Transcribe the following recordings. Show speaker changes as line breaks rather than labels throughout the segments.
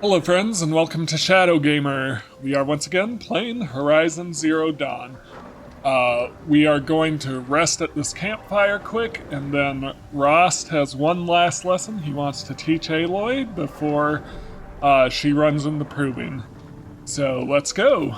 Hello friends and welcome to Shadow Gamer. We are once again playing Horizon Zero Dawn. We are going to rest at this campfire quick, and then Rost has one last lesson he wants to teach Aloy before she runs into proving. So let's go.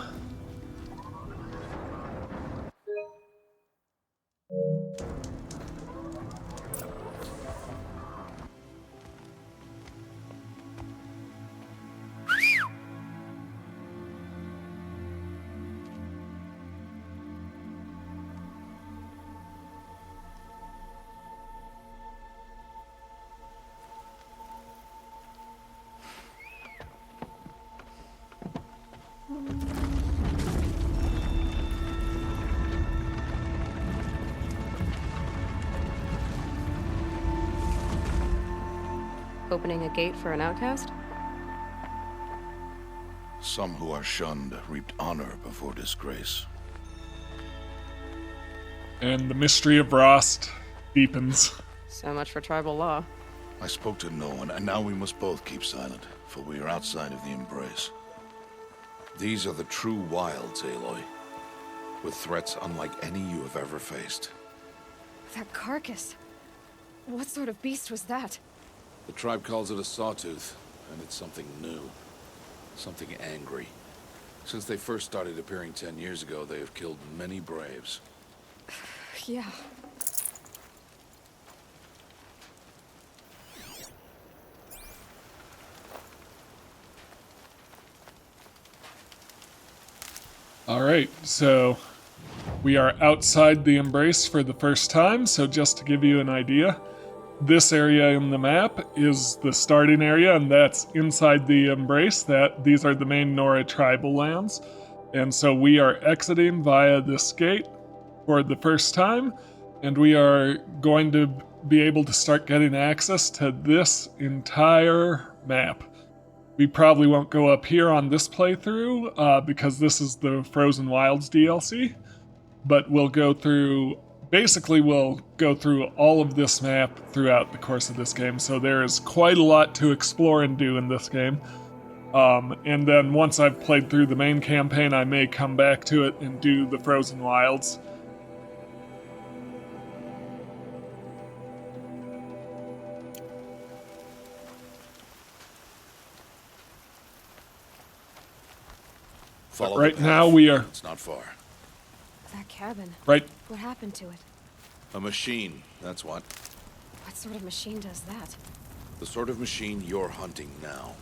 Opening a gate for an outcast?
Some who are shunned reaped honor before disgrace.
And the mystery of Rost deepens.
So much for tribal law.
I spoke to no one, and now we must both keep silent, for we are outside of the embrace. These are the true wilds, Aloy, with threats unlike any you have ever faced.
That carcass. What sort of beast was that?
The tribe calls it a Sawtooth, and it's something new. Something angry. Since they first started appearing 10 years ago, they have killed many braves.
Yeah.
Alright, so we are outside the embrace for the first time, so just to give you an idea, this area in the map is the starting area, and that's inside the embrace. These are the main Nora tribal lands. And so we are exiting via this gate for the first time, and we are going to be able to start getting access to this entire map. We probably won't go up here on this playthrough because this is the Frozen Wilds DLC, but we'll go through all of this map throughout the course of this game, so there is quite a lot to explore and do in this game. And then once I've played through the main campaign, I may come back to it and do the Frozen Wilds.
Follow
Right
the
now
path.
we are...
It's not far.
That cabin.
Right.
What happened to it?
A machine, that's what.
What sort of machine does that?
The sort of machine you're hunting now.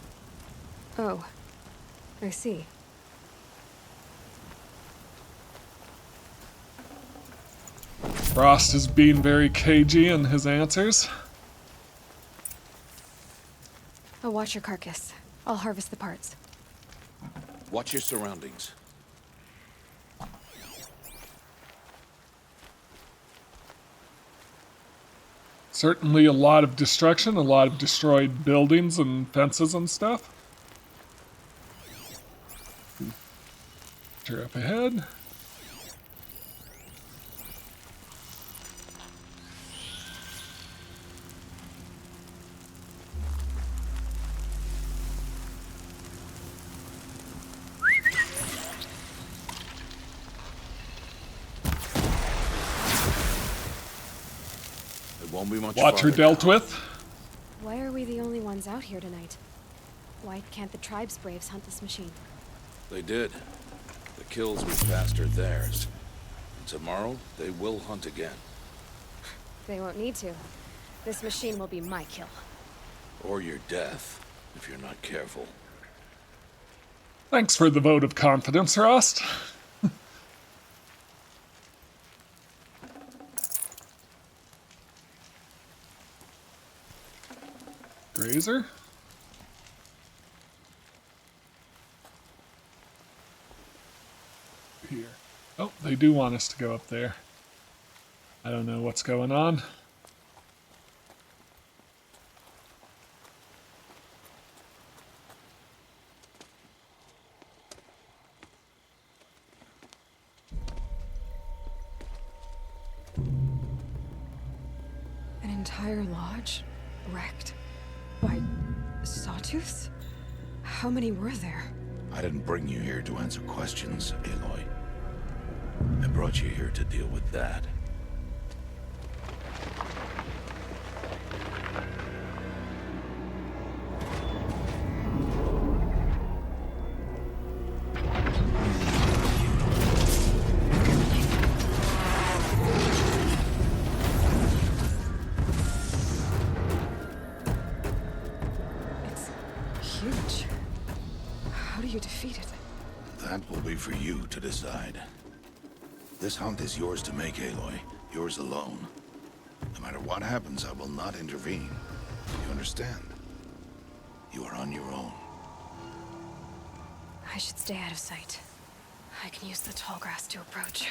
Oh. I see.
Rost is being very cagey in his answers.
I'll watch your carcass. I'll harvest the parts.
Watch your surroundings.
Certainly a lot of destruction, a lot of destroyed buildings and fences and stuff. Sure, up ahead.
Won't be much
Watcher
farther
dealt
now.
with.
Why are we the only ones out here tonight? Why can't the tribe's braves hunt this machine?
They did. The kills we passed are theirs. And tomorrow, they will hunt again.
They won't need to. This machine will be my kill.
Or your death, if you're not careful.
Thanks for the vote of confidence, Rost. Grazer? Here. Oh, they do want us to go up there. I don't know what's going on.
An entire lodge wrecked by Sawtooths? How many were there?
I didn't bring you here to answer questions, Aloy. I brought you here to deal with that.
It's huge. How do you defeat it?
That will be for you to decide. This hunt is yours to make, Aloy. Yours alone. No matter what happens, I will not intervene. You understand? You are on your own.
I should stay out of sight. I can use the tall grass to approach.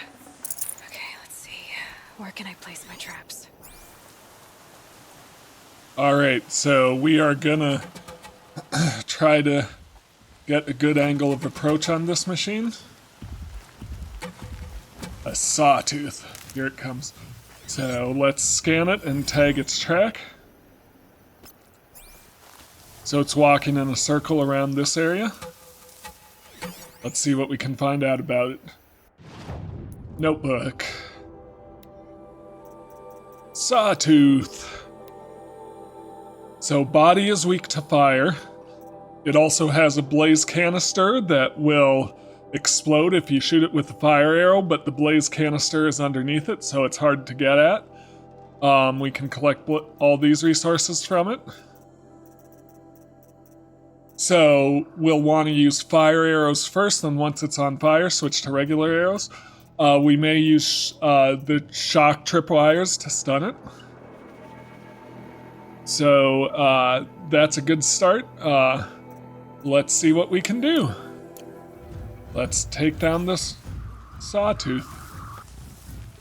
Okay, let's see. Where can I place my traps?
Alright, so we are gonna try to get a good angle of approach on this machine. A Sawtooth. Here it comes. So let's scan it and tag its track. So it's walking in a circle around this area. Let's see what we can find out about it. Notebook. Sawtooth. So body is weak to fire. It also has a blaze canister that will explode if you shoot it with a fire arrow, but the blaze canister is underneath it, so it's hard to get at. We can collect all these resources from it. So we'll want to use fire arrows first, and once it's on fire, switch to regular arrows. We may use the shock tripwires to stun it. So that's a good start. Let's see what we can do. Let's take down this Sawtooth.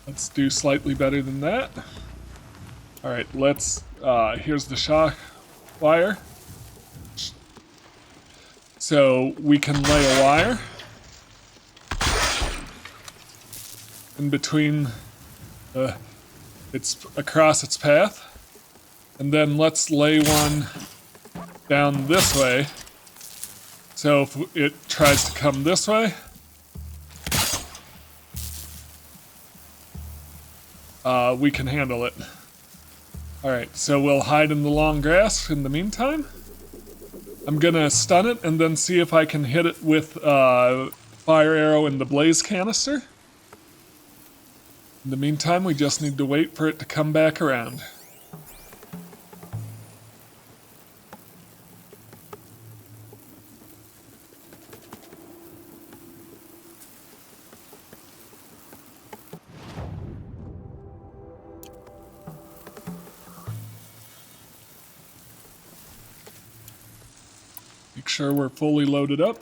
Let's do slightly better than that. Alright, here's the shock wire. So we can lay a wire in between across its path. And then let's lay one down this way. So if it tries to come this way, we can handle it. Alright, so we'll hide in the long grass in the meantime. I'm gonna stun it and then see if I can hit it with fire arrow and the blaze canister. In the meantime, we just need to wait for it to come back around. Make sure we're fully loaded up.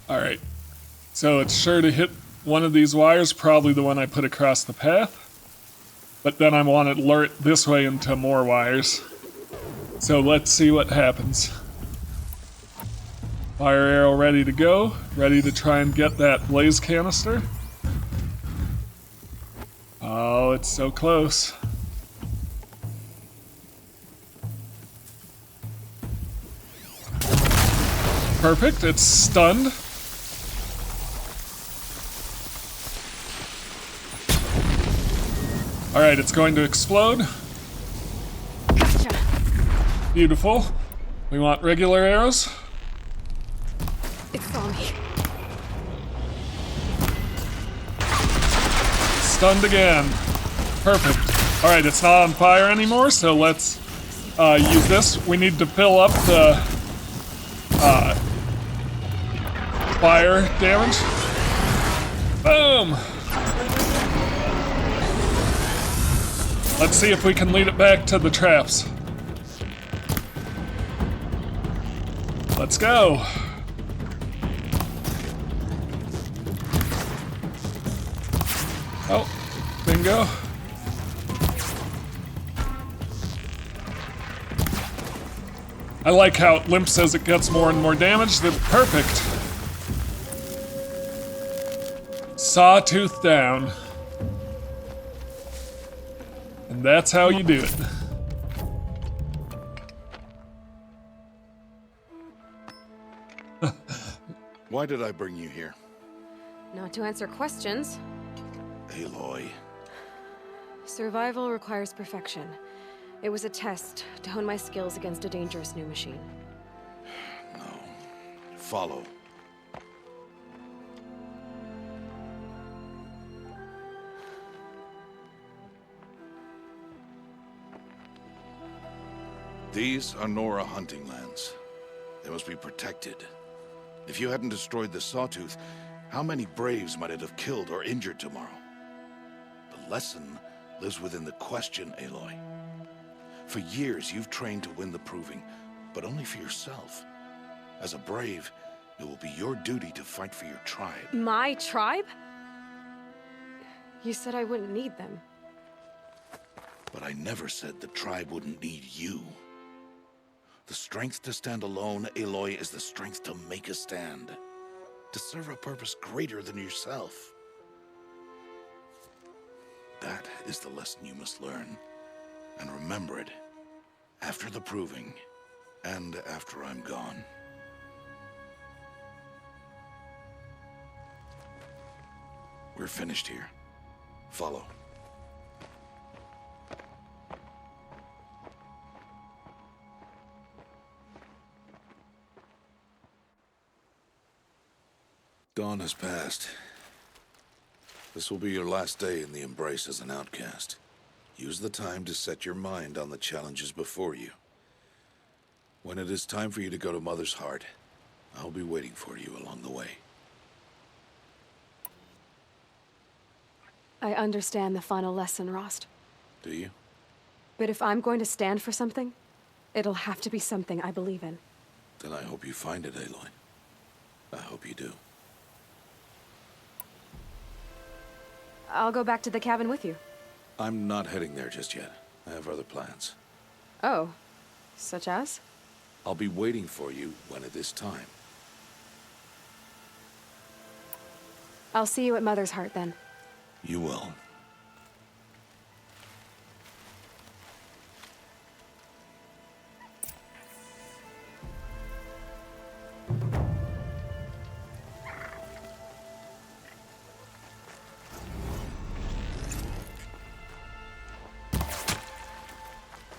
Alright, so it's sure to hit one of these wires, probably the one I put across the path. But then I want to lure it this way into more wires. So let's see what happens. Fire arrow ready to go, ready to try and get that blaze canister. Oh, it's so close. Perfect, it's stunned. Alright, it's going to explode.
Gotcha.
Beautiful. We want regular arrows.
It saw me.
Stunned again. Perfect. Alright, it's not on fire anymore, so let's use this. We need to fill up the fire damage. Boom! Let's see if we can lead it back to the traps. Let's go. Oh, bingo. I like how it limps as it gets more and more damage. That's perfect. Sawtooth down. And that's how you do it.
Why did I bring you here?
Not to answer questions.
Aloy.
Survival requires perfection. It was a test to hone my skills against a dangerous new machine.
No. Follow. These are Nora hunting lands. They must be protected. If you hadn't destroyed the Sawtooth, how many Braves might it have killed or injured tomorrow? The lesson lives within the question, Aloy. For years, you've trained to win the proving, but only for yourself. As a Brave, it will be your duty to fight for your tribe.
My tribe? You said I wouldn't need them.
But I never said the tribe wouldn't need you. The strength to stand alone, Aloy, is the strength to make a stand. To serve a purpose greater than yourself. That is the lesson you must learn. And remember it. After the proving. And after I'm gone. We're finished here. Follow. Dawn has passed. This will be your last day in the Embrace as an outcast. Use the time to set your mind on the challenges before you. When it is time for you to go to Mother's Heart, I'll be waiting for you along the way.
I understand the final lesson, Rost.
Do you?
But if I'm going to stand for something, it'll have to be something I believe in.
Then I hope you find it, Aloy. I hope you do.
I'll go back to the cabin with you.
I'm not heading there just yet. I have other plans.
Oh, such as?
I'll be waiting for you when it is time.
I'll see you at Mother's Heart then.
You will.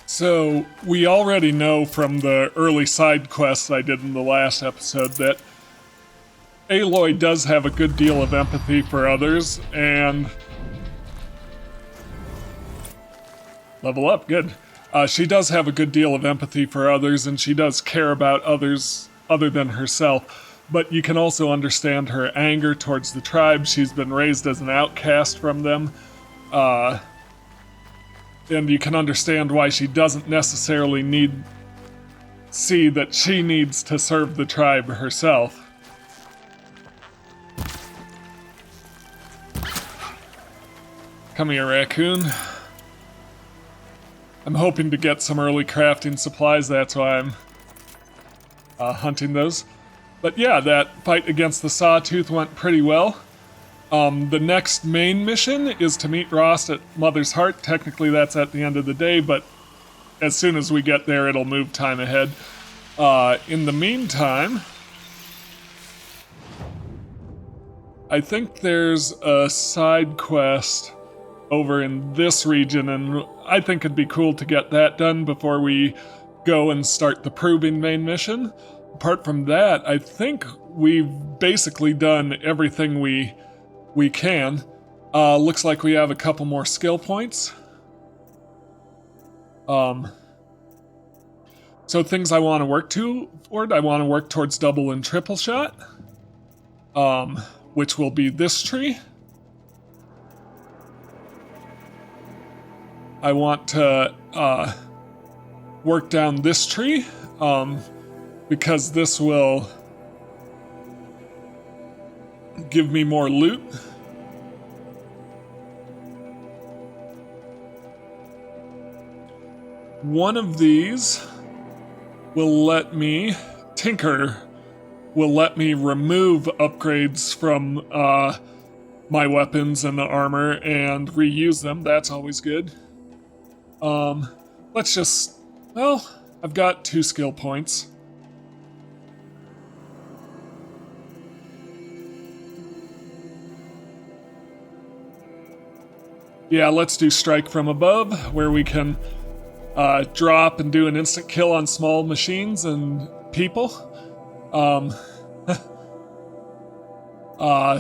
So, we already know from the early side quests I did in the last episode that Aloy does have a good deal of empathy for others, and... Level up, good. She does have a good deal of empathy for others, and she does care about others other than herself. But you can also understand her anger towards the tribe. She's been raised as an outcast from them. And you can understand why she doesn't necessarily see that she needs to serve the tribe herself. Come here, raccoon. I'm hoping to get some early crafting supplies, that's why I'm hunting those. But yeah, that fight against the Sawtooth went pretty well. The next main mission is to meet Rost at Mother's Heart. Technically, that's at the end of the day, but as soon as we get there, it'll move time ahead. In the meantime, I think there's a side quest over in this region, and I think it'd be cool to get that done before we go and start the proving main mission. Apart from that, I think we've basically done everything we can. Looks like we have a couple more skill points. So things I want to work toward, I want to work towards double and triple shot, which will be this tree. I want to work down this tree, because this will give me more loot. One of these will let me, Tinker will let me remove upgrades from my weapons and the armor and reuse them. That's always good. Let's just, well, I've got 2 skill points. Yeah, let's do Strike from Above, where we can drop and do an instant kill on small machines and people.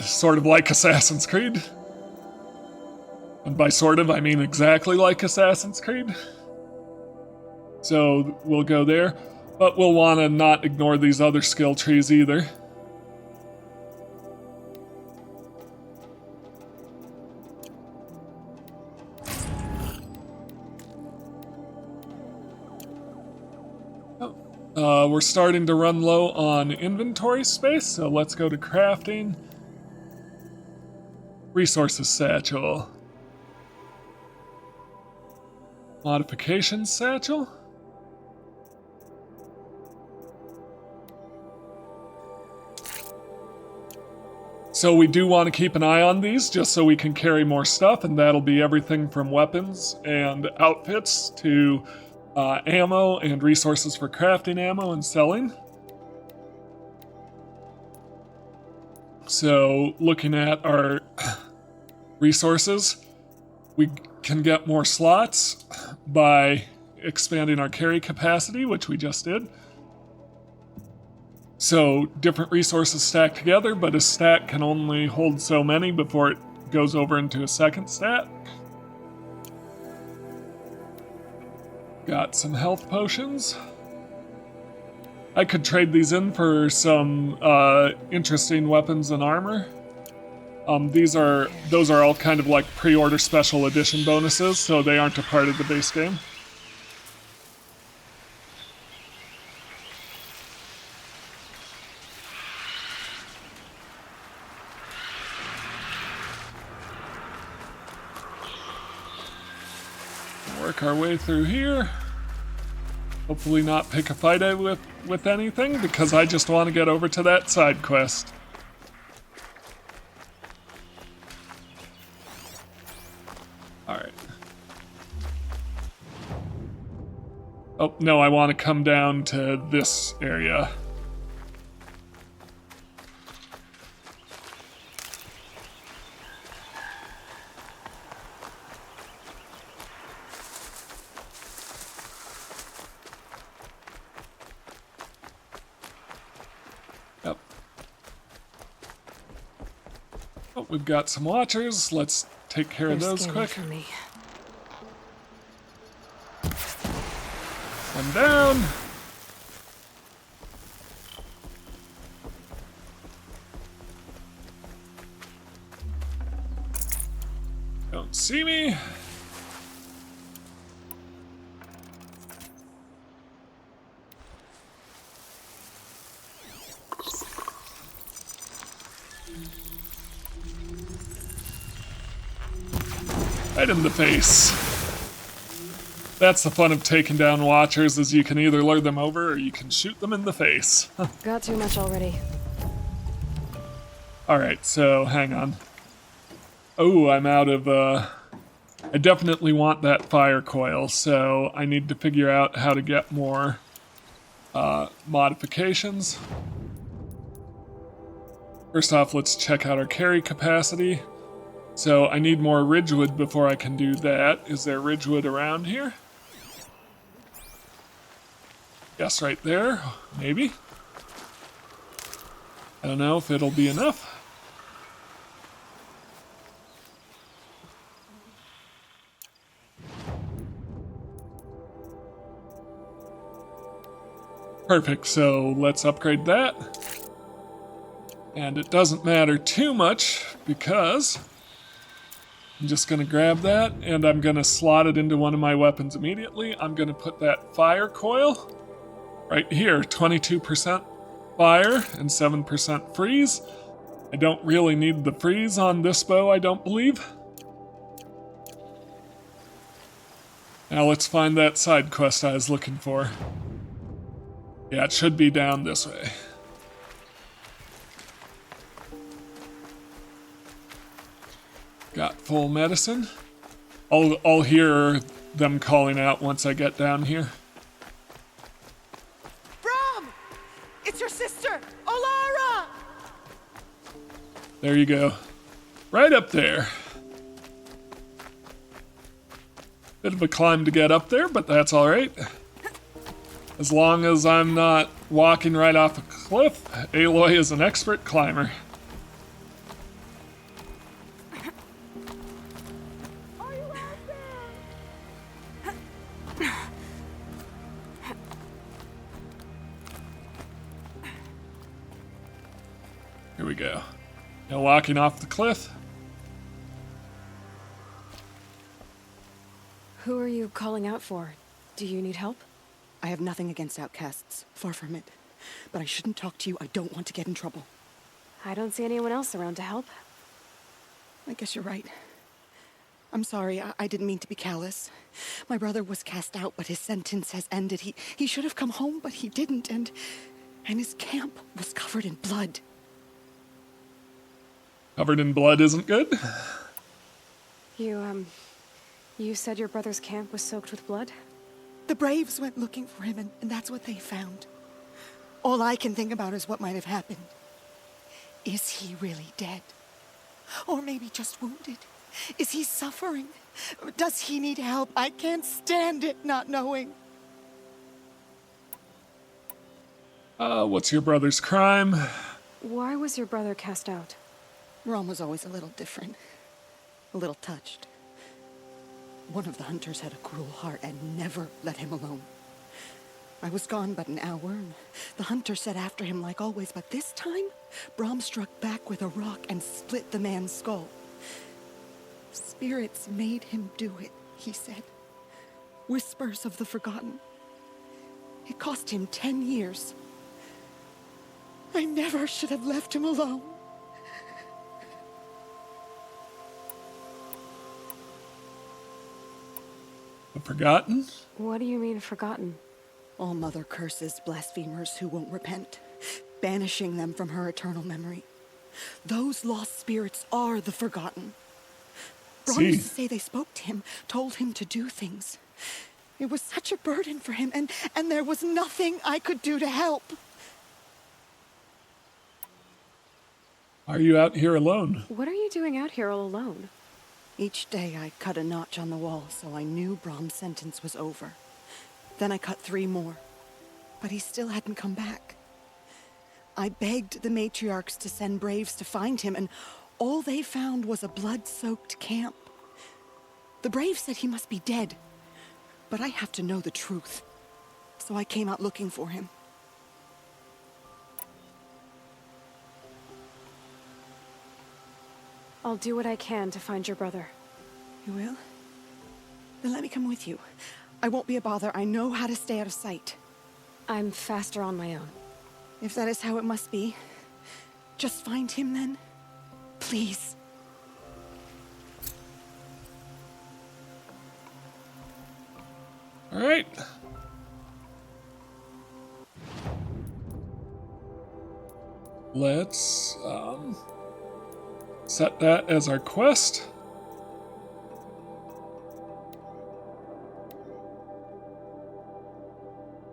Sort of like Assassin's Creed. And by sort of, I mean exactly like Assassin's Creed. So we'll go there, but we'll want to not ignore these other skill trees either. We're starting to run low on inventory space, so let's go to crafting. Resources satchel. Modifications satchel. So we do want to keep an eye on these just so we can carry more stuff, and that'll be everything from weapons and outfits to ammo and resources for crafting ammo and selling. So looking at our resources, we can get more slots by expanding our carry capacity, which we just did. So different resources stack together, but a stack can only hold so many before it goes over into a second stack. Got some health potions. I could trade these in for some interesting weapons and armor. Those are all kind of like pre-order special edition bonuses, so they aren't a part of the base game. Work our way through here. Hopefully not pick a fight with anything, because I just want to get over to that side quest. Alright. Oh, no, I want to come down to this area. Yep. Oh, we've got some watchers. Let's take care of those quick.
For me.
One down. Don't see me. Right in the face. That's the fun of taking down watchers, is you can either lure them over or you can shoot them in the face.
Got too much already.
Alright, so hang on. Oh, I'm out of, I definitely want that fire coil, so I need to figure out how to get more, modifications. First off, let's check out our carry capacity. So I need more Ridgewood before I can do that. Is there Ridgewood around here? Yes, right there. Maybe. I don't know if it'll be enough. Perfect, so let's upgrade that. And it doesn't matter too much because I'm just going to grab that and I'm going to slot it into one of my weapons immediately. I'm going to put that fire coil right here, 22% fire and 7% freeze. I don't really need the freeze on this bow, I don't believe. Now let's find that side quest I was looking for. Yeah, it should be down this way. Got full medicine. I'll hear them calling out once I get down here.
Brom! It's your sister, Alara!
There you go. Right up there. Bit of a climb to get up there, but that's alright. As long as I'm not walking right off a cliff, Aloy is an expert climber.
Are you out there?
Here we go. Now walking off the cliff.
Who are you calling out for? Do you need help?
I have nothing against outcasts. Far from it. But I shouldn't talk to you. I don't want to get in trouble.
I don't see anyone else around to help.
I guess you're right. I'm sorry. I didn't mean to be callous. My brother was cast out, but his sentence has ended. He should have come home, but he didn't, and his camp was covered in blood.
Covered in blood isn't good.
You said your brother's camp was soaked with blood?
The Braves went looking for him, and that's what they found. All I can think about is what might have happened. Is he really dead? Or maybe just wounded? Is he suffering? Does he need help? I can't stand it not knowing.
What's your brother's crime?
Why was your brother cast out?
Rom was always a little different. A little touched. One of the hunters had a cruel heart and never let him alone. I was gone but an hour, and the hunter set after him like always, but this time, Brom struck back with a rock and split the man's skull. Spirits made him do it, he said. Whispers of the forgotten. It cost him 10 years. I never should have left him alone.
The Forgotten?
What do you mean, forgotten?
All Mother curses blasphemers who won't repent, banishing them from her eternal memory. Those lost spirits are the forgotten. Brom used to say they spoke to him, told him to do things. It was such a burden for him, and there was nothing I could do to help.
Are you out here alone?
What are you doing out here all alone?
Each day I cut a notch on the wall, so I knew Brom's sentence was over. Then I cut 3 more, but he still hadn't come back. I begged the matriarchs to send braves to find him, and all they found was a blood-soaked camp. The braves said he must be dead, but I have to know the truth, so I came out looking for him.
I'll do what I can to find your brother.
You will? Then let me come with you. I won't be a bother. I know how to stay out of sight.
I'm faster on my own.
If that is how it must be, just find him then. Please.
All right. Let's set that as our quest.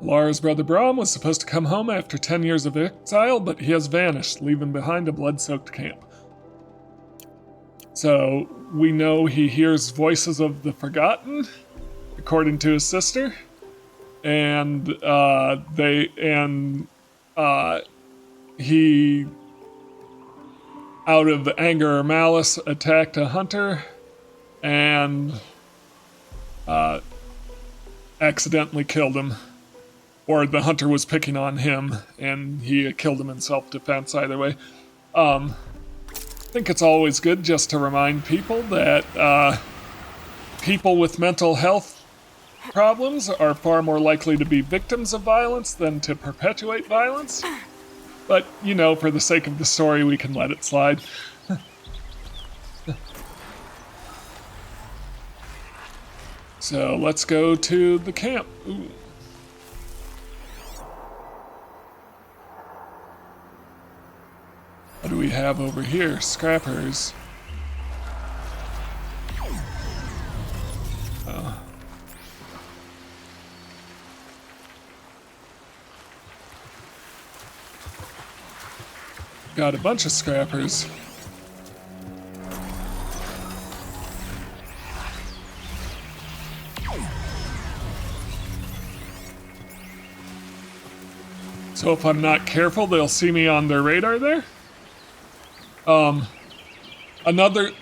Lara's brother Brom was supposed to come home after 10 years of exile, but he has vanished, leaving behind a blood-soaked camp. So we know he hears voices of the forgotten, according to his sister, and he, out of anger or malice, attacked a hunter and accidentally killed him. Or the hunter was picking on him, and he killed him in self-defense, either way. I think it's always good just to remind people that people with mental health problems are far more likely to be victims of violence than to perpetuate violence. But, you know, for the sake of the story, we can let it slide. So let's go to the camp. Ooh. we have over here? Scrappers. Oh. Got a bunch of scrappers. So if I'm not careful, they'll see me on their radar there.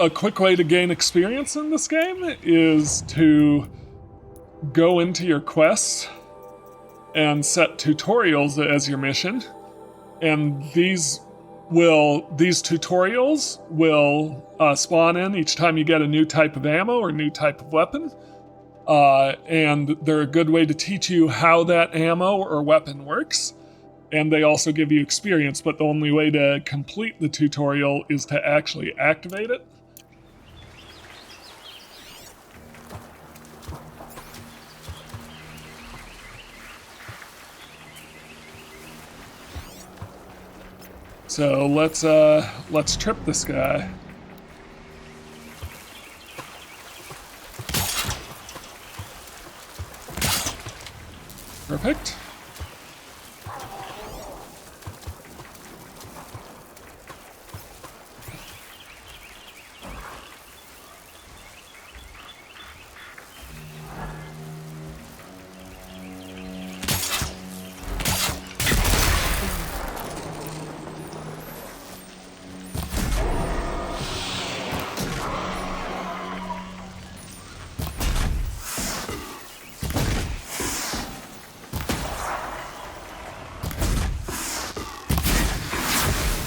A quick way to gain experience in this game is to go into your quests and set tutorials as your mission. And these tutorials will spawn in each time you get a new type of ammo or new type of weapon. And they're a good way to teach you how that ammo or weapon works. And they also give you experience, but the only way to complete the tutorial is to actually activate it. So let's trip this guy. Perfect.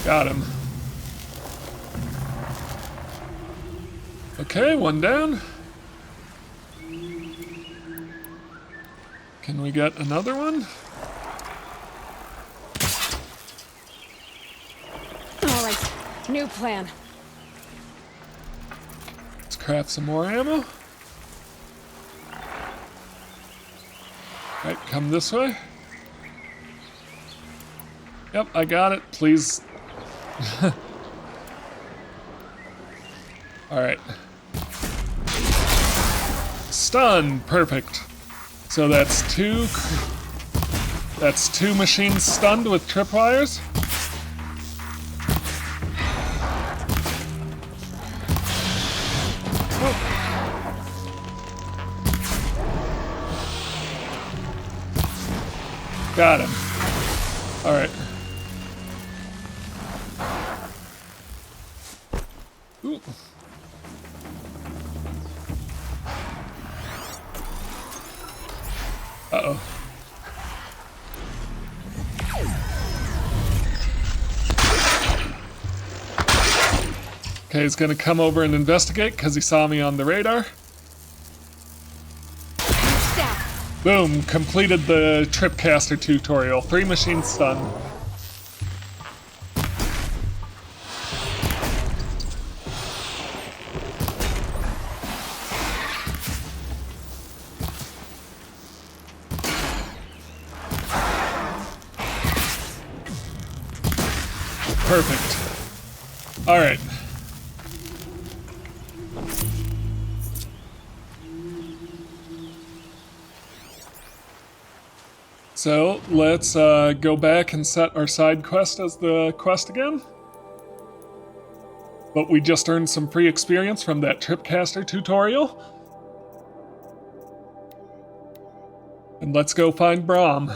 Got him. Okay, one down. Can we get another one?
All right, new plan.
Let's craft some more ammo. Right, come this way. Yep, I got it. Please. Alright. Stun! Perfect. So that's two machines stunned with tripwires. Oh. Got him. Alright. Ooh. Uh-oh. Okay, he's gonna come over and investigate because he saw me on the radar. Boom, completed the Tripcaster tutorial. 3 machines stunned. Perfect. All right. So let's go back and set our side quest as the quest again. But we just earned some free experience from that Tripcaster tutorial. And let's go find Braum.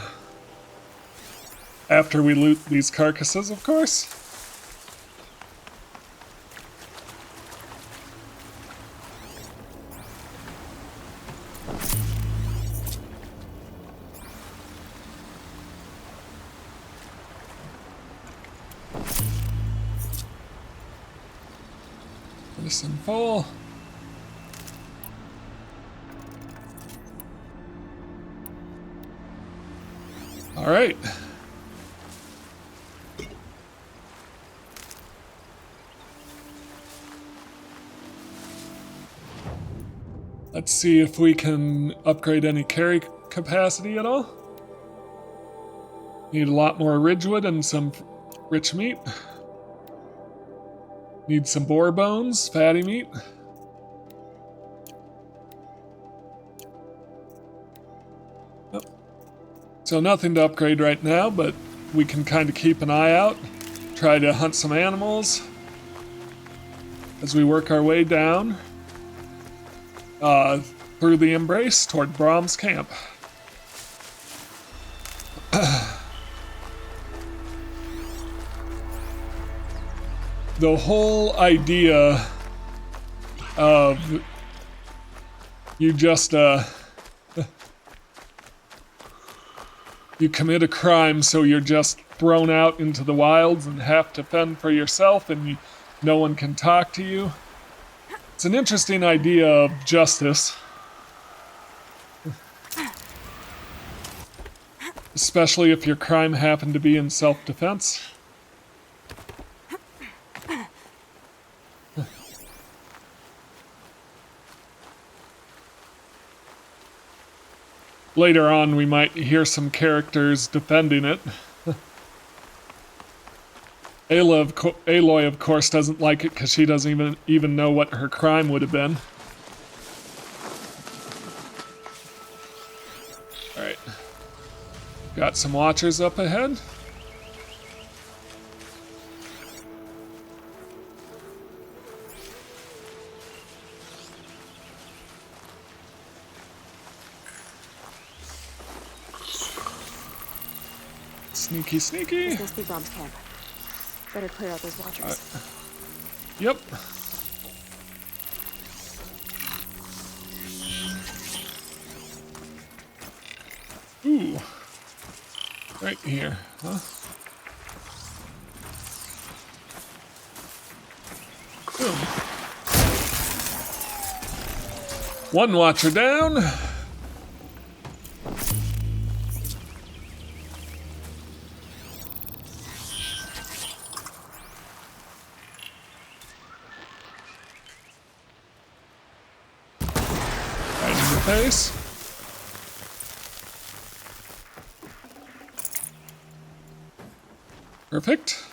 After we loot these carcasses, of course. Listen full. All right. Let's see if we can upgrade any carry capacity at all. Need a lot more ridgewood and some rich meat. Need some boar bones, fatty meat. Oh. So nothing to upgrade right now, but we can kind of keep an eye out. Try to hunt some animals as we work our way down through the Embrace toward Brahm's camp. The whole idea of you just you commit a crime, so you're just thrown out into the wilds and have to fend for yourself, and no one can talk to you. It's an interesting idea of justice, especially if your crime happened to be in self-defense. Later on, we might hear some defending it. Aloy, of course, doesn't like it because she doesn't even know what her crime would have been. Alright. Got some watchers up ahead. Sneaky, sneaky.
This must be Brahm's camp. Better clear out those watchers.
Yep. Ooh. Right here, huh? Boom. One watcher down. Face. Perfect.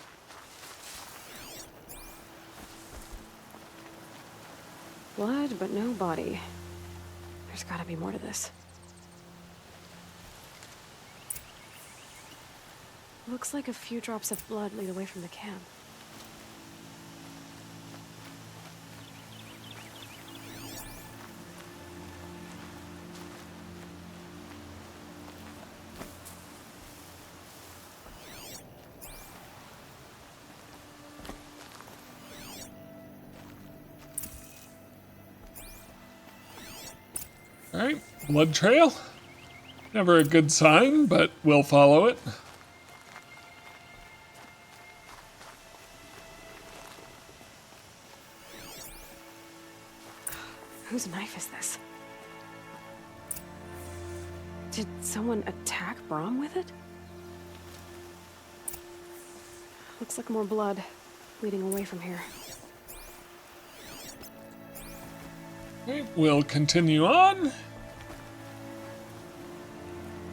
Blood, but no body. There's gotta be more to this. Looks like a few drops of blood lead away from the camp.
Alright, blood trail. Never a good sign, but we'll follow it.
Whose knife is this? Did someone attack Brahm with it? Looks like more blood leading away from here.
Okay, we'll continue on.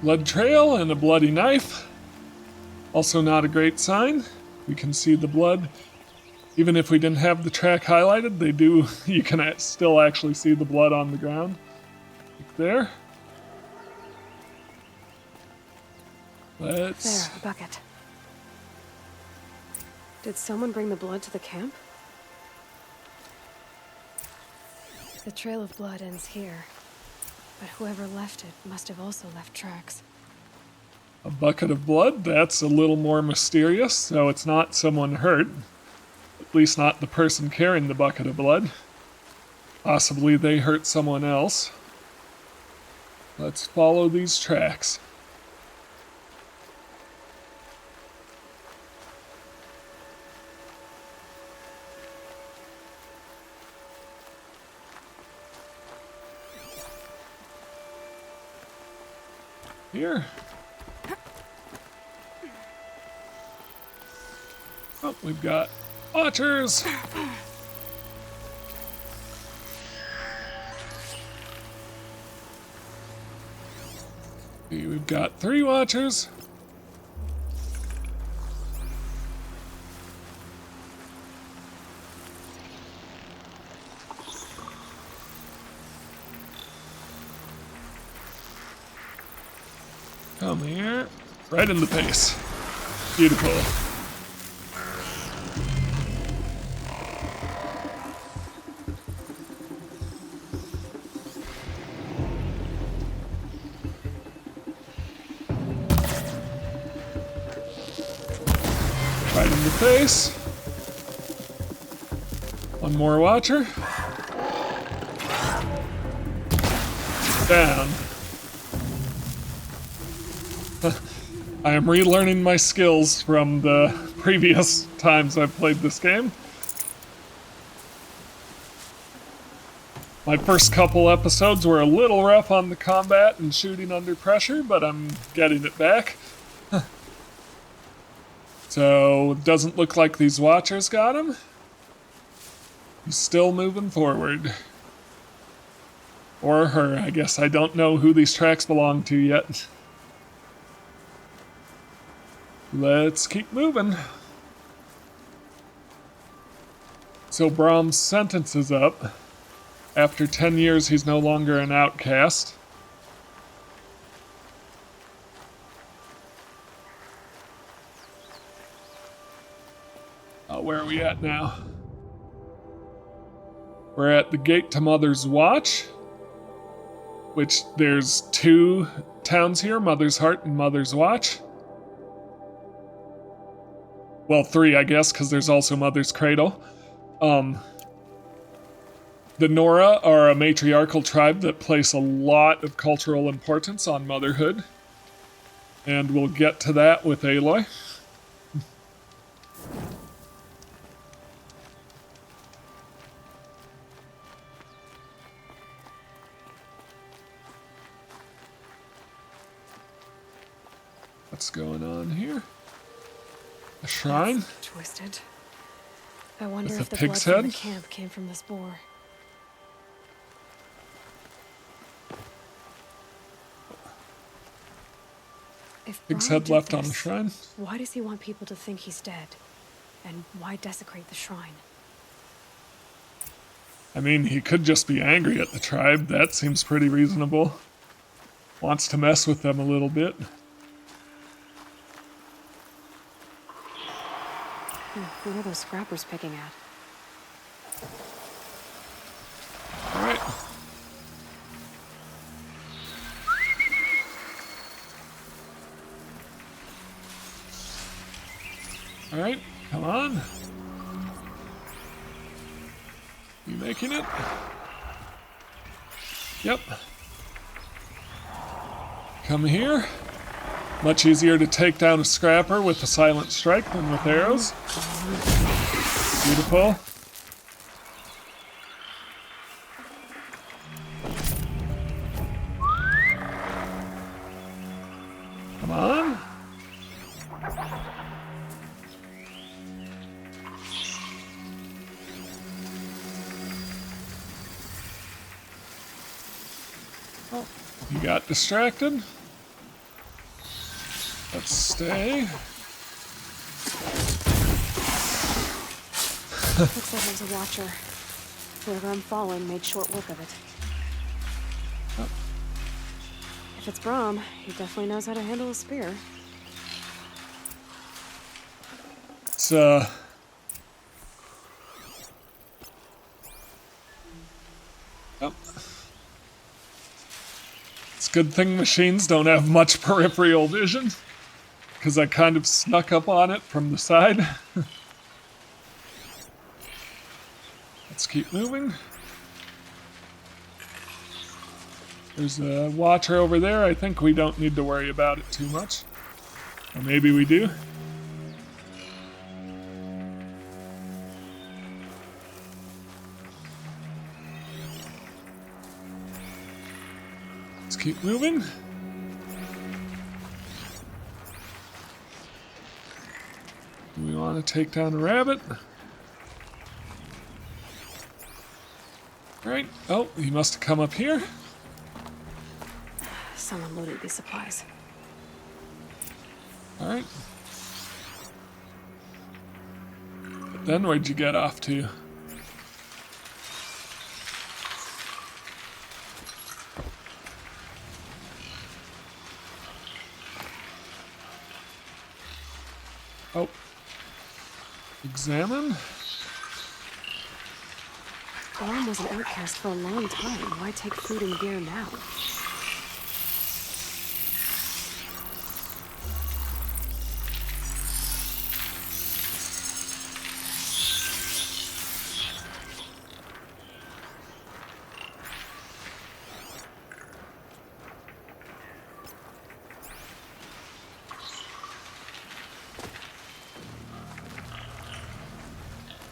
Blood trail and a bloody knife. Also not a great sign. We can see the blood. Even if we didn't have the track highlighted, you can still actually see the blood on the ground. Like there.
There, a bucket. Did someone bring the blood to the camp? The trail of blood ends here, but whoever left it must have also left tracks.
A bucket of blood? That's a little more mysterious, so it's not someone hurt. At least not the person carrying the bucket of blood. Possibly they hurt someone else. Let's follow these tracks. Here. Oh, we've got watchers. Okay, we've got 3 watchers. Come here. Right in the face. Beautiful. Right in the face. One more watcher. Down. I am relearning my skills from the previous times I've played this game. My first couple episodes were a little rough on the combat and shooting under pressure, but I'm getting it back. So, it doesn't look like these watchers got him. He's still moving forward. Or her, I guess. I don't know who these tracks belong to yet. Let's keep moving. So Brahm's sentence is up. After 10 years, he's no longer an outcast. Where are we at now? We're at the gate to Mother's Watch, which there's 2 towns here, Mother's Heart and Mother's Watch. Well, 3, I guess, because there's also Mother's Cradle. The Nora are a matriarchal tribe that place a lot of cultural importance on motherhood. And we'll get to that with Aloy. What's going on here? A shrine?
That's twisted. I wonder
With
if
a
the blood
pig's
from the
head?
camp came from this boar. If
Pig's
Brahm
head
did
left on the
this,
shrine?
why does he want people to think he's dead? And why desecrate the shrine?
I mean, he could just be angry at the tribe. That seems pretty reasonable. Wants to mess with them a little bit.
What are those scrappers picking at?
Alright. Alright, come on. You making it? Yep. Come here. Much easier to take down a scrapper with a silent strike than with arrows. Beautiful. Come on. Oh, you got distracted. Let's stay.
Looks like there's a watcher. Whoever I'm following made short work of it.
Oh.
If it's Brahm, he definitely knows how to handle a spear.
It's Oh. It's a good thing machines don't have much peripheral vision, because I kind of snuck up on it from the side. Let's keep moving. There's a watcher over there. I think we don't need to worry about it too much. Or maybe we do. Let's keep moving. Do we want to take down a rabbit? Right. Oh, he must have come up here.
Someone loaded these supplies.
Alright. But then where'd you get off to? Oh. Examine?
Brom was an outcast for a long time. Why take food and gear now?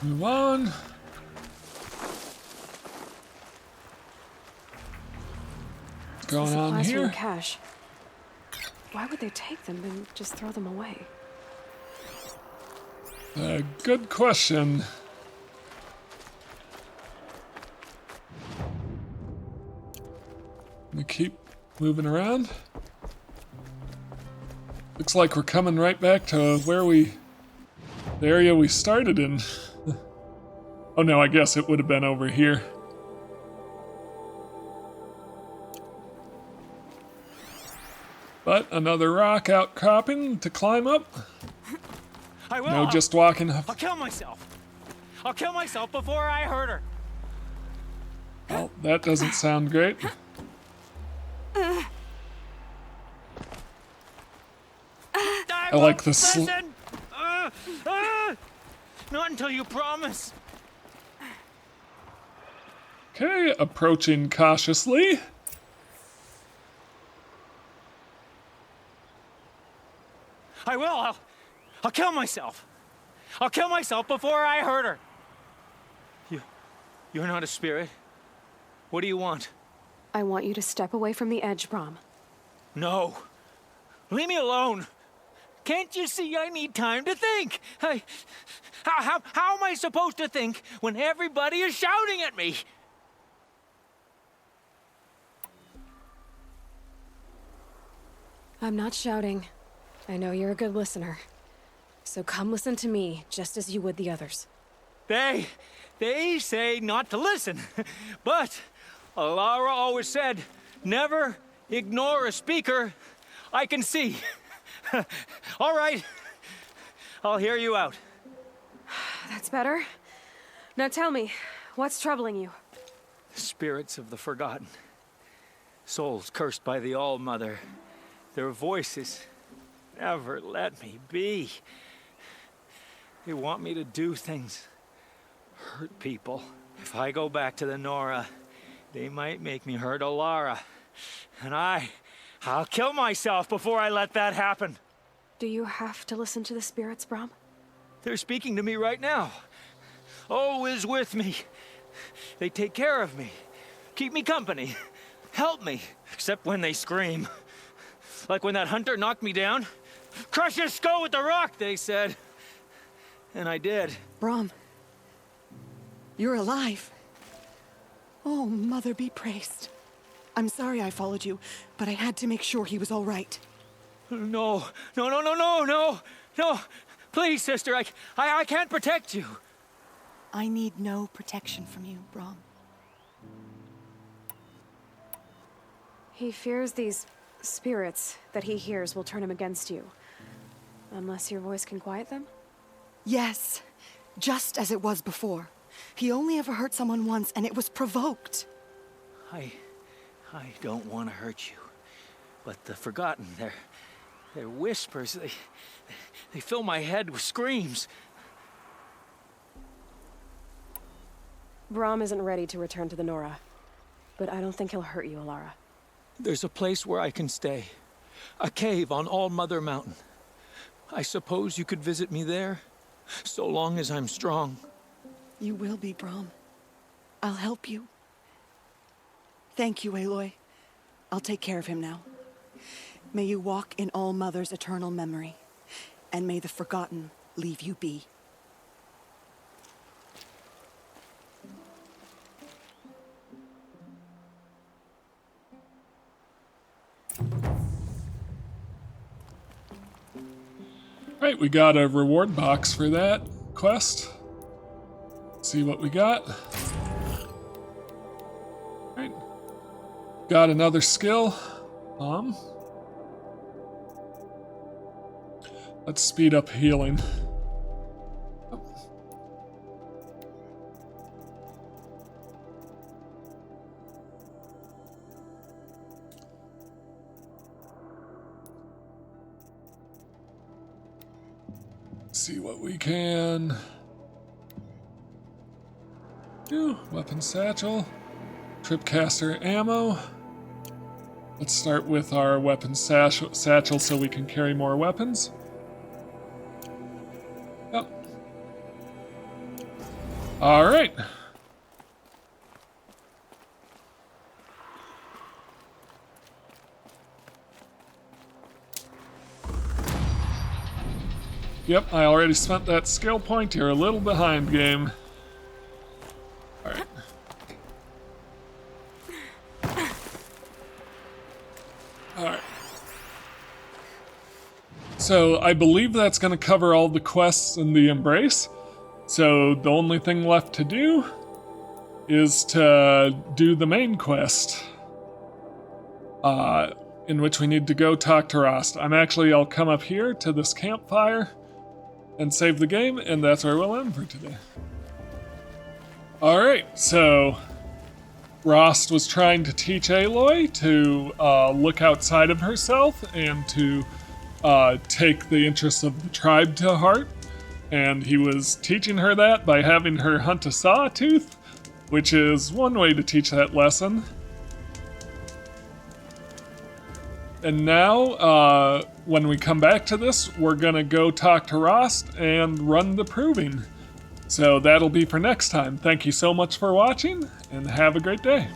Move on. What's going on
Supplies from the
here?
cache. Why would they take them and just throw them away?
Good question. We keep moving around. Looks like we're coming right back to the area we started in. Oh no, I guess it would have been over here. But another rock outcropping to climb up.
I will.
No, just walking.
I'll kill myself. I'll kill myself before I hurt her.
Well, that doesn't sound great.
I
like
won't
the
listen. Not until you promise.
Okay, approaching cautiously.
I will. I'll kill myself. I'll kill myself before I hurt her. You're not a spirit. What do you want?
I want you to step away from the edge, Brom.
No. Leave me alone. Can't you see I need time to think? How am I supposed to think when everybody is shouting at me?
I'm not shouting. I know you're a good listener. So come listen to me, just as you would the others.
They say not to listen. But Alara always said, never ignore a speaker I can see. All right, I'll hear you out.
That's better. Now tell me, what's troubling you?
Spirits of the forgotten. Souls cursed by the All-Mother. Their voices never let me be. They want me to do things, hurt people. If I go back to the Nora, they might make me hurt Alara. And I'll kill myself before I let that happen.
Do you have to listen to the spirits, Brom?
They're speaking to me right now. Oh is with me. They take care of me, keep me company, help me, except when they scream. Like when that hunter knocked me down. Crush his skull with the rock, they said. And I did.
Brom, you're alive. Oh, Mother be praised. I'm sorry I followed you, but I had to make sure he was all right.
No. Please, sister, I can't protect you.
I need no protection from you, Brom.
He fears these spirits that he hears will turn him against you. Unless your voice can quiet them?
Yes, just as it was before. He only ever hurt someone once, and it was provoked.
I don't want to hurt you. But the forgotten, their whispers, they fill my head with screams.
Brom isn't ready to return to the Nora. But I don't think he'll hurt you, Alara.
There's a place where I can stay. A cave on All-Mother Mountain. I suppose you could visit me there, so long as I'm strong.
You will be, Brom. I'll help you. Thank you, Aloy. I'll take care of him now. May you walk in All-Mother's eternal memory, and may the forgotten leave you be.
Right, we got a reward box for that quest. See what we got. Right. Got another skill. Let's speed up healing. See what we can do. Weapon satchel, tripcaster ammo. Let's start with our weapon satchel so we can carry more weapons. Yep. All right. Yep, I already spent that skill point. You're a little behind, game. Alright. Alright. So, I believe that's going to cover all the quests in the Embrace. So, the only thing left to do is to do the main quest. In which we need to go talk to Rost. I'll come up here to this campfire and save the game, and that's where we'll end for today. Alright, so Rost was trying to teach Aloy to look outside of herself and to take the interests of the tribe to heart, and he was teaching her that by having her hunt a Sawtooth, which is one way to teach that lesson. And now, when we come back to this, we're gonna go talk to Rost and run the proving. So that'll be for next time. Thank you so much for watching, and have a great day.